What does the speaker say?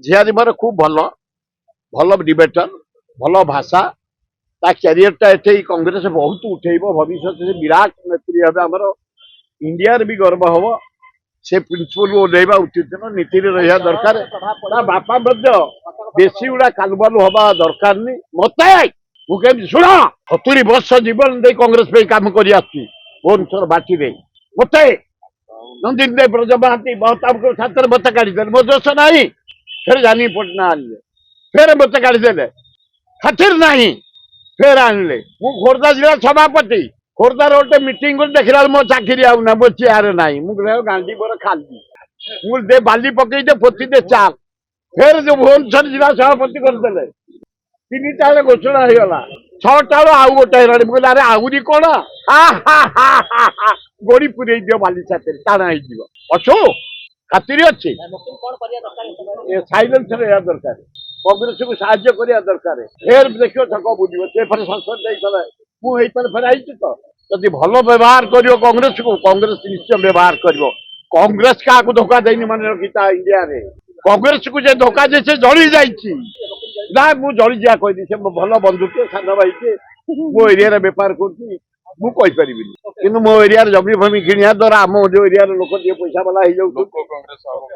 झियारी मोर खूब भल भल डिबेटर भल भाषा ता क्यारियरटा एठे कांग्रेस बहुत उठेब भविष्य से विराट नेत्री हे आमर इंडिया भी गर्व हम से प्रिंसिपल ओह्लैवा उचित नीति रहा दरकार बापा बेसी गुड़ा कालुबालु हवा दरकार नहीं मत मुझे शुण 70 वर्ष जीवन दे कांग्रेस पे काम कर भुवनेश्वर बाटी मत नंदिन देव ब्रज महांती महताब को छात्र मत काढ़ीदे मो दोष ना फिर जानी पटना आनले फिर मत काढ़ीदे खातिर ना फिर आनले मु खोर्धा जिला सभापति खोर्धार गोटे मीटिंग देखला मो चाकरी आउना मो चेयर ना मुझे गांधी मोर खाली मुझे बाली पकई दे पोती दे चाल फिर जो भुवनेश्वर जिला सभापति करदे 3टा बेले घोषणा हो गला 6टा बेलू आउ गोटे मुझे अरे आहरी कौन गोड़ी पुरे दियो बाली साथी टाणा अच्छो खातिर अच्छी साइलेंस रहा दरकार कांग्रेस को साहाଯ୍य करने दरकार फिर देखियो छक बुझे से फिर संसद मुझे फिर आई तो जदि भल व्यवहार कर कांग्रेस को कांग्रेस निश्चय व्यवहार कर कांग्रेस क्या धोखा देनी मन रखीता इंडिया रे कांग्रेस को जे धोखा दे से जली जा मुझे जली जा कही से भल बंधु सान भाई मो एरिया बेपार कर मो एरिया जमी फमी किणा द्वारा आम जो एरिया लोक पैसा वाला हो जाऊ